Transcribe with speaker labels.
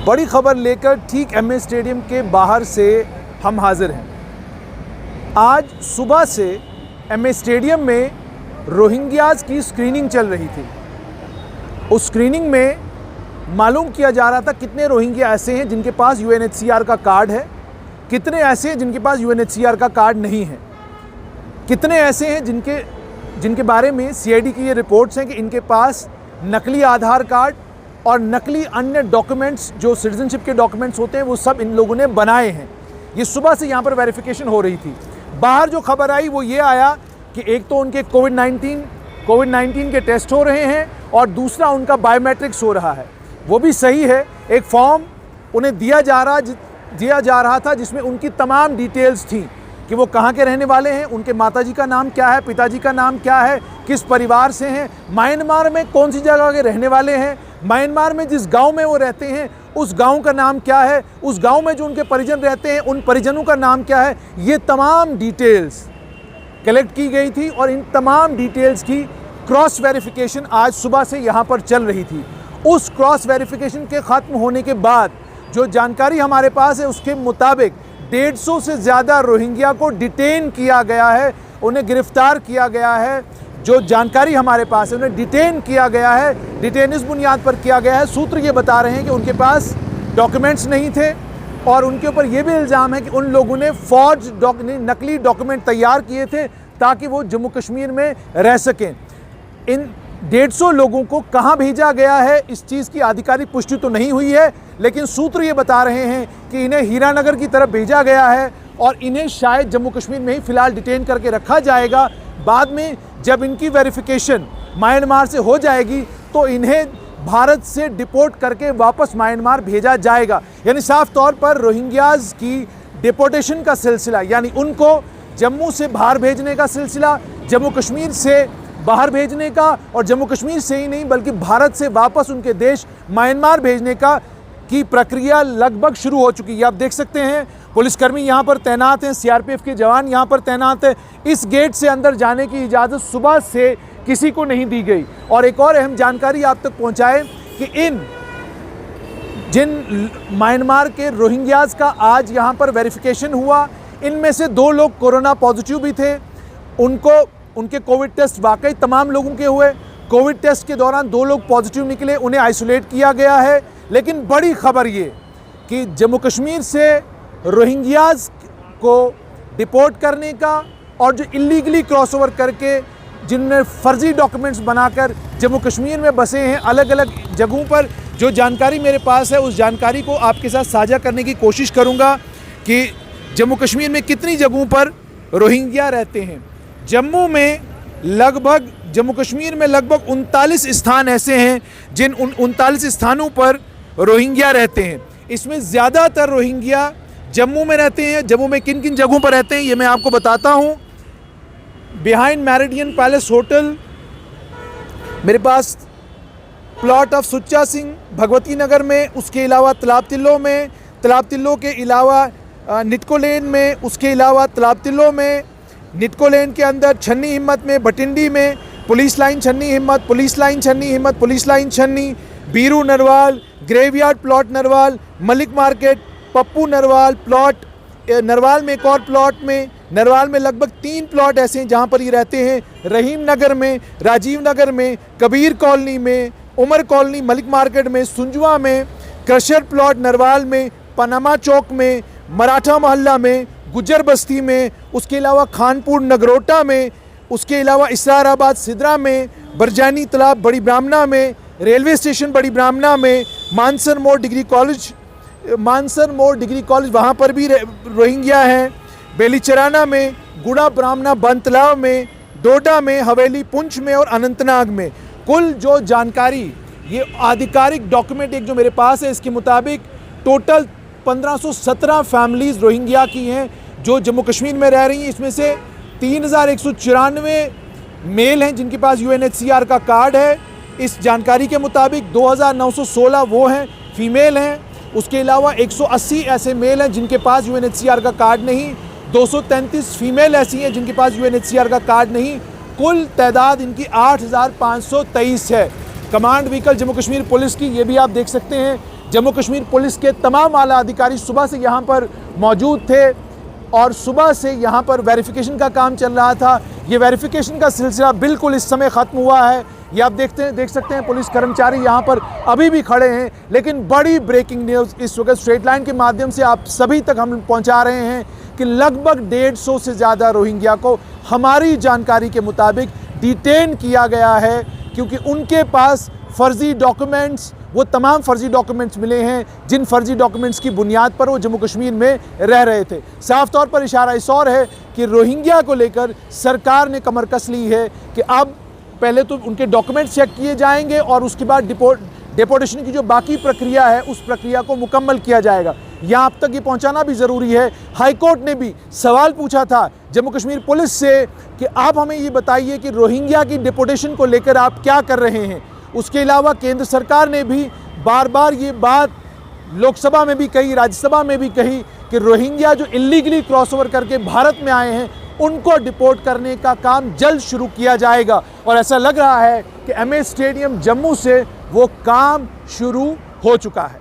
Speaker 1: बड़ी खबर लेकर ठीक एमए स्टेडियम के बाहर से हम हाजिर हैं। आज सुबह से एमए स्टेडियम में रोहिंग्याज की स्क्रीनिंग चल रही थी। उस स्क्रीनिंग में मालूम किया जा रहा था कितने रोहिंग्या ऐसे हैं जिनके पास यूएनएचसीआर का कार्ड है, कितने ऐसे हैं जिनके पास यूएनएचसीआर का कार्ड नहीं है, कितने ऐसे हैं जिनके बारे में सीआईडी की ये रिपोर्ट्स हैं कि इनके पास नकली आधार कार्ड और नकली अन्य डॉक्यूमेंट्स जो सिटीजनशिप के डॉक्यूमेंट्स होते हैं वो सब इन लोगों ने बनाए हैं। ये सुबह से यहाँ पर वेरिफिकेशन हो रही थी। बाहर जो खबर आई वो ये आया कि एक तो उनके कोविड-19 के टेस्ट हो रहे हैं और दूसरा उनका बायोमेट्रिक्स हो रहा है। वो भी सही है। एक फॉर्म उन्हें दिया जा रहा था जिसमें उनकी तमाम डिटेल्स थी कि वो कहाँ के रहने वाले हैं, उनके माताजी का नाम क्या है, पिताजी का नाम क्या है, किस परिवार से हैं, म्यांमार में कौन सी जगह के रहने वाले हैं, म्यांमार में जिस गांव में वो रहते हैं उस गांव का नाम क्या है, उस गांव में जो उनके परिजन रहते हैं उन परिजनों का नाम क्या है। ये तमाम डिटेल्स कलेक्ट की गई थी और इन तमाम डिटेल्स की क्रॉस वेरिफिकेशन आज सुबह से यहाँ पर चल रही थी। उस क्रॉस वेरिफिकेशन के ख़त्म होने के बाद जो जानकारी हमारे पास है उसके मुताबिक 150 से ज़्यादा रोहिंग्या को डिटेन किया गया है, उन्हें गिरफ्तार किया गया है। जो जानकारी हमारे पास है उन्हें डिटेन किया गया है, डिटेन इस बुनियाद पर किया गया है। सूत्र ये बता रहे हैं कि उनके पास डॉक्यूमेंट्स नहीं थे और उनके ऊपर ये भी इल्ज़ाम है कि उन लोगों ने नकली डॉक्यूमेंट तैयार किए थे ताकि वो जम्मू कश्मीर में रह सकें। इन 150 लोगों को कहाँ भेजा गया है इस चीज़ की आधिकारिक पुष्टि तो नहीं हुई है, लेकिन सूत्र ये बता रहे हैं कि इन्हें हीरानगर की तरफ भेजा गया है और इन्हें शायद जम्मू कश्मीर में ही फ़िलहाल डिटेन करके रखा जाएगा। बाद में जब इनकी वेरिफिकेशन म्यांमार से हो जाएगी तो इन्हें भारत से डिपोर्ट करके वापस म्यांमार भेजा जाएगा। यानी साफ तौर पर रोहिंग्याज की डिपोर्टेशन का सिलसिला, यानी उनको जम्मू से बाहर भेजने का सिलसिला, जम्मू कश्मीर से बाहर भेजने का और जम्मू कश्मीर से ही नहीं बल्कि भारत से वापस उनके देश म्यांमार भेजने की प्रक्रिया लगभग शुरू हो चुकी है। आप देख सकते हैं पुलिसकर्मी यहाँ पर तैनात हैं, सीआरपीएफ के जवान यहाँ पर तैनात हैं। इस गेट से अंदर जाने की इजाज़त सुबह से किसी को नहीं दी गई। और एक और अहम जानकारी आप तक पहुँचाएं कि जिन म्यांमार के रोहिंग्याज का आज यहाँ पर वेरिफिकेशन हुआ, इनमें से 2 लोग कोरोना पॉजिटिव भी थे। उनके कोविड टेस्ट वाकई तमाम लोगों के हुए। कोविड टेस्ट के दौरान 2 लोग पॉजिटिव निकले, उन्हें आइसोलेट किया गया है। लेकिन बड़ी खबर ये कि जम्मू कश्मीर से रोहिंग्याज को डिपोर्ट करने का और जो इलीगली क्रॉसओवर करके जिनने फर्जी डॉक्यूमेंट्स बनाकर जम्मू कश्मीर में बसे हैं अलग अलग जगहों पर, जो जानकारी मेरे पास है उस जानकारी को आपके साथ साझा करने की कोशिश करूंगा कि जम्मू कश्मीर में कितनी जगहों पर रोहिंग्या रहते हैं। जम्मू कश्मीर में लगभग 39 स्थान ऐसे हैं जिन 39 स्थानों पर रोहिंग्या रहते हैं। इसमें ज़्यादातर रोहिंग्या जम्मू में रहते हैं। जम्मू में किन किन जगहों पर रहते हैं ये मैं आपको बताता हूँ। बिहाइंड मैरिडियन पैलेस होटल, मेरे पास प्लॉट ऑफ सुच्चा सिंह भगवती नगर में, उसके अलावा तालाब तिल्लो के अलावा निटको लेन में, उसके अलावा तालाब तिल्लो में, निटको लेन के अंदर छन्नी हिम्मत में, भटिंडी में, पुलिस लाइन छन्नी हिम्मत, पुलिस लाइन छन्नी, Biru Narwal, graveyard plot Narwal, Malik market, Pappu Narwal plot, Narwal में एक और प्लॉट में, नरवाल में लगभग 3 प्लॉट ऐसे हैं जहां पर ये रहते हैं। रहीम नगर में, राजीव नगर में, कबीर कॉलोनी में, उमर कॉलोनी मलिक मार्केट में, सुंजवा में, क्रशर प्लॉट नरवाल में, पनामा चौक में, मराठा मोहल्ला में, गुज्जर बस्ती में, उसके अलावा खानपुर नगरोटा में, उसके अलावा इसराराबाद सिद्रा में, बरजानी तालाब बड़ी ब्राह्मणा में, रेलवे स्टेशन बड़ी ब्राह्मणा में, मानसर मोड़ डिग्री कॉलेज वहाँ पर भी रोहिंग्या हैं, बेलीचराना में, गुड़ा ब्राह्मणा बंतलाव में, डोडा में, हवेली पुंछ में और अनंतनाग में। कुल जो जानकारी ये आधिकारिक डॉक्यूमेंट एक जो मेरे पास है इसके मुताबिक टोटल 1517 फैमिलीज़ रोहिंग्या की हैं जो जम्मू कश्मीर में रह रही हैं। इसमें से 3194 मेल हैं जिनके पास यूएनएचसीआर का कार्ड है। इस जानकारी के मुताबिक 2916 वो हैं फीमेल हैं। उसके अलावा 180 ऐसे मेल हैं जिनके पास यूएनएचसीआर का कार्ड नहीं, 233 फीमेल ऐसी हैं जिनके पास यूएनएचसीआर का कार्ड नहीं। कुल तादाद इनकी 8523 है। Command vehicle Jammu Kashmir police की, ये भी आप देख सकते हैं, जम्मू कश्मीर पुलिस के तमाम आला अधिकारी सुबह से यहाँ पर मौजूद थे और सुबह से यहाँ पर वेरिफिकेशन का काम चल रहा था। ये वेरिफिकेशन का सिलसिला बिल्कुल इस समय ख़त्म हुआ है। ये आप देख सकते हैं पुलिस कर्मचारी यहाँ पर अभी भी खड़े हैं। लेकिन बड़ी ब्रेकिंग न्यूज़ इस वक्त स्ट्रेट लाइन के माध्यम से आप सभी तक हम पहुँचा रहे हैं कि लगभग 150 से ज़्यादा रोहिंग्या को हमारी जानकारी के मुताबिक डिटेन किया गया है, क्योंकि उनके पास फर्जी डॉक्यूमेंट्स, वो तमाम फर्जी डॉक्यूमेंट्स मिले हैं जिन फर्जी डॉक्यूमेंट्स की बुनियाद पर वो जम्मू कश्मीर में रह रहे थे। साफ तौर पर इशारा इस और है कि रोहिंग्या को लेकर सरकार ने कमर कस ली है कि अब पहले तो उनके डॉक्यूमेंट्स चेक किए जाएंगे और उसके बाद डिपोर्टेशन की जो बाकी प्रक्रिया है उस प्रक्रिया को मुकम्मल किया जाएगा। यहाँ अब तक ये पहुँचाना भी ज़रूरी है। हाईकोर्ट ने भी सवाल पूछा था जम्मू कश्मीर पुलिस से कि आप हमें ये बताइए कि रोहिंग्या की डिपोर्टेशन को लेकर आप क्या कर रहे हैं। उसके अलावा केंद्र सरकार ने भी बार बार ये बात लोकसभा में भी कही, राज्यसभा में भी कही कि रोहिंग्या जो इल्लीगली क्रॉस ओवर करके भारत में आए हैं उनको डिपोर्ट करने का काम जल्द शुरू किया जाएगा। और ऐसा लग रहा है कि MS स्टेडियम जम्मू से वो काम शुरू हो चुका है।